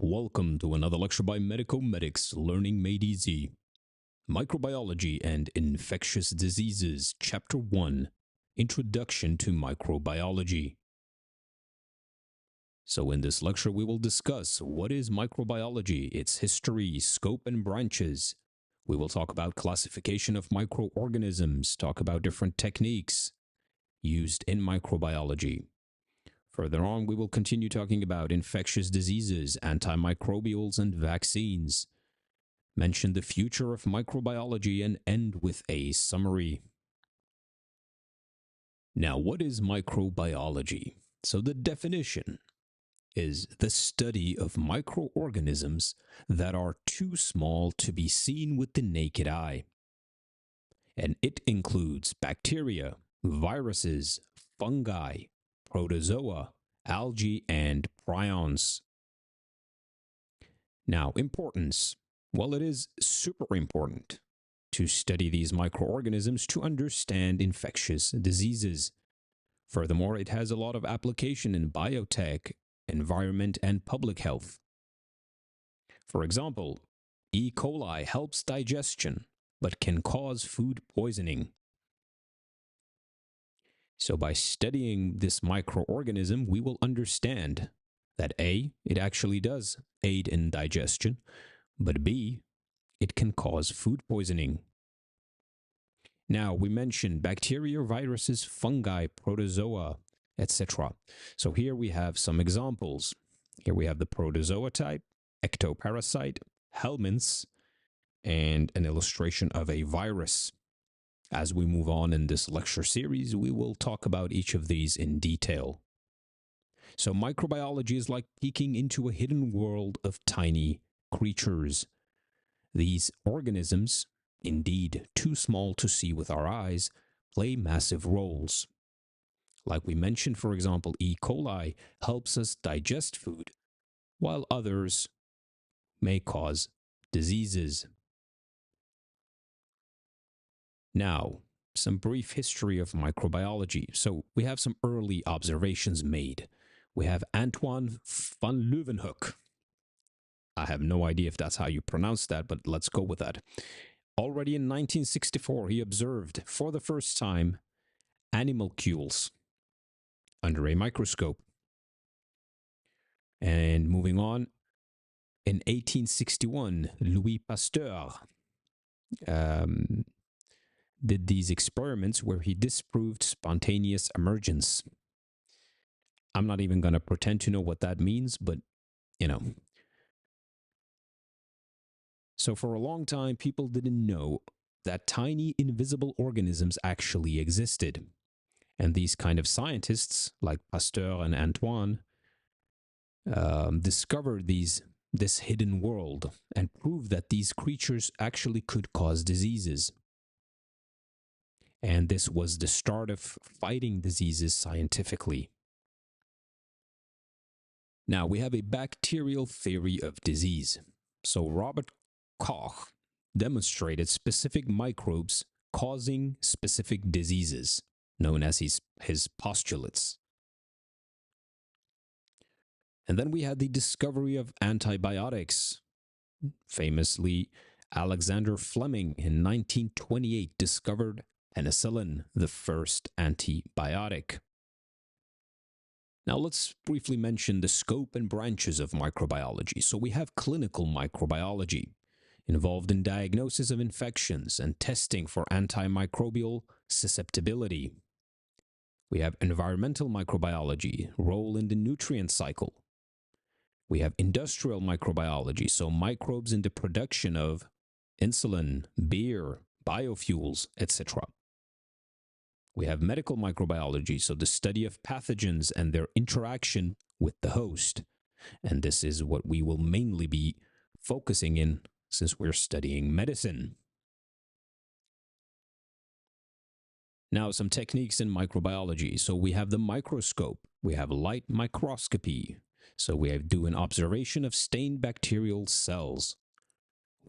Welcome to another lecture by MedicoMedics, Learning Made Easy. Microbiology and Infectious Diseases, Chapter 1, Introduction to Microbiology. So in this lecture we will discuss what is microbiology, its history, scope and branches. We will talk about classification of microorganisms, talk about different techniques used in microbiology. Further on, we will continue talking about infectious diseases, antimicrobials, and vaccines, mention the future of microbiology, and end with a summary. Now, what is microbiology? So the definition is the study of microorganisms that are too small to be seen with the naked eye. And it includes bacteria, viruses, fungi, protozoa, algae, and prions. Now, importance. Well, it is super important to study these microorganisms to understand infectious diseases. Furthermore, it has a lot of application in biotech, environment, and public health. For example, E. coli helps digestion, but can cause food poisoning. So by studying this microorganism, we will understand that A, it actually does aid in digestion, but B, it can cause food poisoning. Now, we mentioned bacteria, viruses, fungi, protozoa, etc. So here we have some examples. Here we have the protozoa type, ectoparasite, helminths, and an illustration of a virus. As we move on in this lecture series, we will talk about each of these in detail. So microbiology is like peeking into a hidden world of tiny creatures. These organisms, indeed too small to see with our eyes, play massive roles. Like we mentioned, for example, E. coli helps us digest food, while others may cause diseases. Now, some brief history of microbiology. So we have some early observations made. We have Antoine van Leeuwenhoek. I have no idea if that's how you pronounce that, but let's go with that. Already in 1964, he observed for the first time animalcules under a microscope. And moving on, in 1861, Louis Pasteur did these experiments where he disproved spontaneous emergence. I'm not even going to pretend to know what that means, but, you know. So for a long time, people didn't know that tiny invisible organisms actually existed. And these kind of scientists, like Pasteur and Antoine, discovered this hidden world and proved that these creatures actually could cause diseases. And this was the start of fighting diseases scientifically. Now, we have a bacterial theory of disease. So Robert Koch demonstrated specific microbes causing specific diseases, known as his postulates. And then we had the discovery of antibiotics. Famously, Alexander Fleming in 1928 discovered penicillin, the first antibiotic. Now let's briefly mention the scope and branches of microbiology. So we have clinical microbiology, involved in diagnosis of infections and testing for antimicrobial susceptibility. We have environmental microbiology, role in the nutrient cycle. We have industrial microbiology, so microbes in the production of insulin, beer, biofuels, etc. We have medical microbiology, so the study of pathogens and their interaction with the host. And this is what we will mainly be focusing in since we're studying medicine. Now, some techniques in microbiology. So we have the microscope, we have light microscopy. So we do an observation of stained bacterial cells.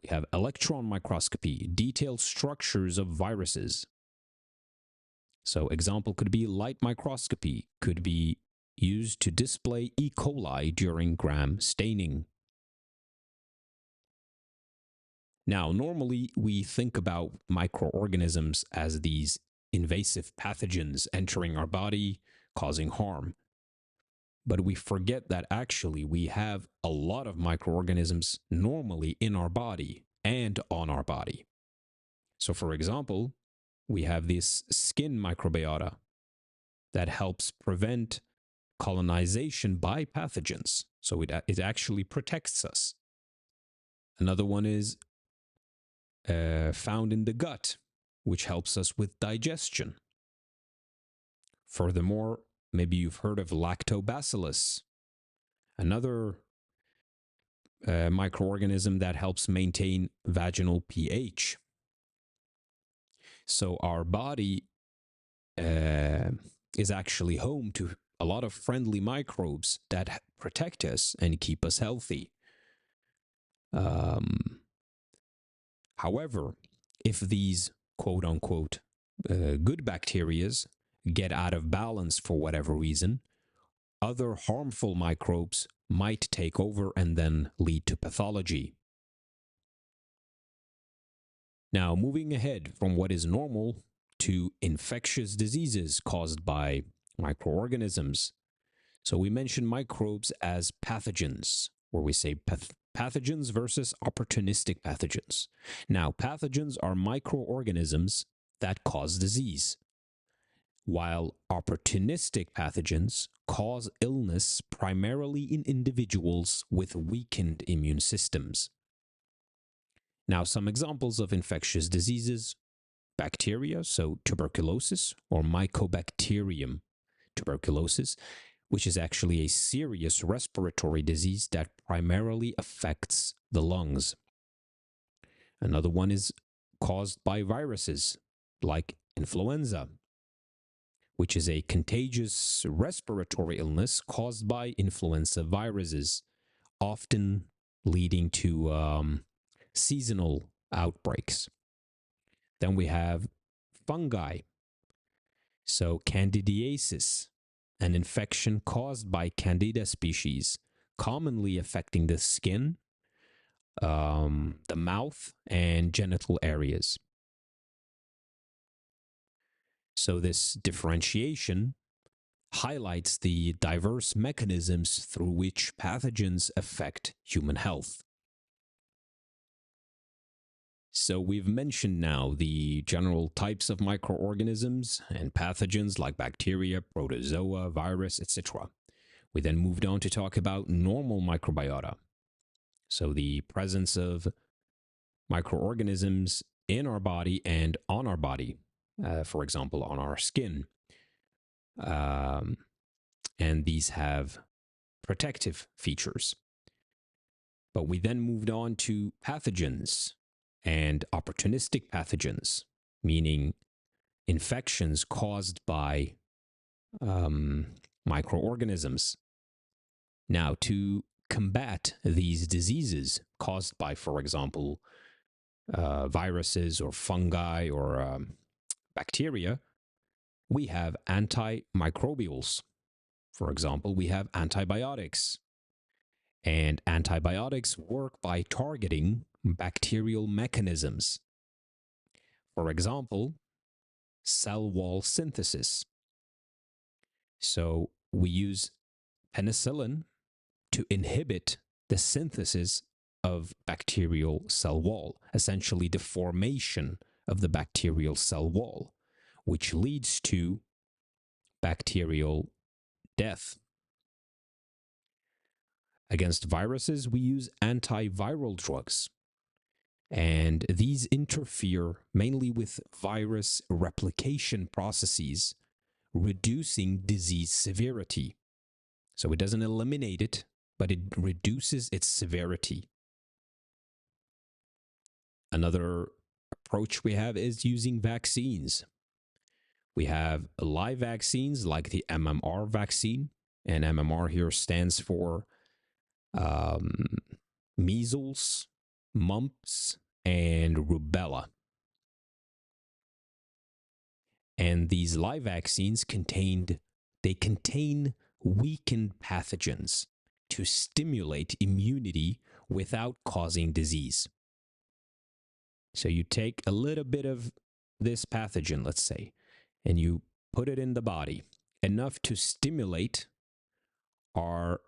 We have electron microscopy, detailed structures of viruses. So example could be light microscopy, could be used to display E. coli during gram staining. Now, normally we think about microorganisms as these invasive pathogens entering our body, causing harm. But we forget that actually we have a lot of microorganisms normally in our body and on our body. So, for example, we have this skin microbiota that helps prevent colonization by pathogens. So it actually protects us. Another one is found in the gut, which helps us with digestion. Furthermore, maybe you've heard of lactobacillus, another microorganism that helps maintain vaginal pH. So our body is actually home to a lot of friendly microbes that protect us and keep us healthy. However, if these quote unquote good bacteria get out of balance for whatever reason, other harmful microbes might take over and then lead to pathology. Now, moving ahead from what is normal to infectious diseases caused by microorganisms. So we mentioned microbes as pathogens, where we say pathogens versus opportunistic pathogens. Now, pathogens are microorganisms that cause disease, while opportunistic pathogens cause illness primarily in individuals with weakened immune systems. Now, some examples of infectious diseases: bacteria, so tuberculosis or Mycobacterium tuberculosis, which is actually a serious respiratory disease that primarily affects the lungs. Another one is caused by viruses, like influenza, which is a contagious respiratory illness caused by influenza viruses, often leading to seasonal outbreaks. Then we have fungi. So candidiasis, an infection caused by Candida species, commonly affecting the skin, the mouth, and genital areas. So this differentiation highlights the diverse mechanisms through which pathogens affect human health. So we've mentioned now the general types of microorganisms and pathogens like bacteria, protozoa, virus, etc. We then moved on to talk about normal microbiota. So the presence of microorganisms in our body and on our body, for example, on our skin. And these have protective features. But we then moved on to pathogens and opportunistic pathogens, meaning infections caused by microorganisms. Now, to combat these diseases caused by, for example, viruses or fungi or bacteria, we have antimicrobials. For example, we have antibiotics. And antibiotics work by targeting bacterial mechanisms. For example, cell wall synthesis. So we use penicillin to inhibit the synthesis of bacterial cell wall, essentially the formation of the bacterial cell wall, which leads to bacterial death. Against viruses, we use antiviral drugs, and these interfere mainly with virus replication processes, reducing disease severity. So it doesn't eliminate it, but it reduces its severity. Another approach we have is using vaccines. We have live vaccines like the MMR vaccine, and MMR here stands for measles, mumps, and rubella. And these live vaccines contain weakened pathogens to stimulate immunity without causing disease. So you take a little bit of this pathogen, let's say, and you put it in the body, enough to stimulate our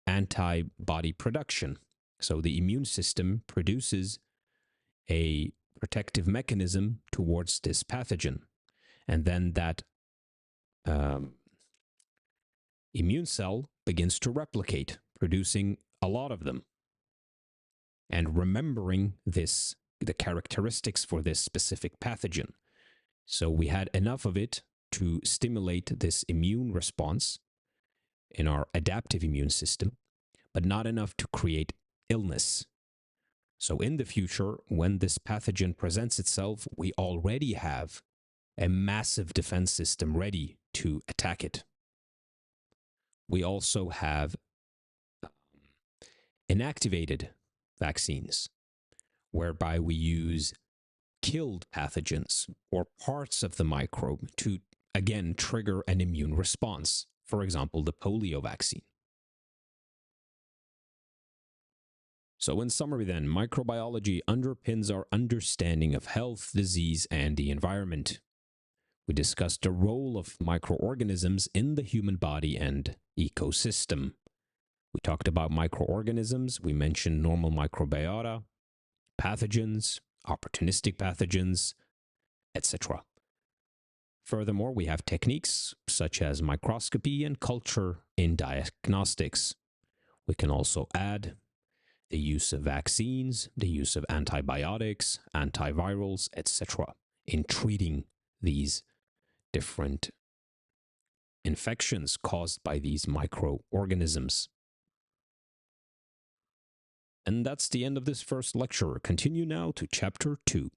antibody production. So the immune system produces a protective mechanism towards this pathogen. And then that immune cell begins to replicate, producing a lot of them. And remembering this, the characteristics for this specific pathogen. So we had enough of it to stimulate this immune response in our adaptive immune system, but not enough to create illness. So in the future, when this pathogen presents itself, we already have a massive defense system ready to attack it. We also have inactivated vaccines, whereby we use killed pathogens or parts of the microbe to, again, trigger an immune response. For example, the polio vaccine. So in summary then, microbiology underpins our understanding of health, disease, and the environment. We discussed the role of microorganisms in the human body and ecosystem. We talked about microorganisms, we mentioned normal microbiota, pathogens, opportunistic pathogens, etc. Furthermore, we have techniques such as microscopy and culture in diagnostics. We can also add the use of vaccines, the use of antibiotics, antivirals, etc. in treating these different infections caused by these microorganisms. And that's the end of this first lecture. Continue now to Chapter 2.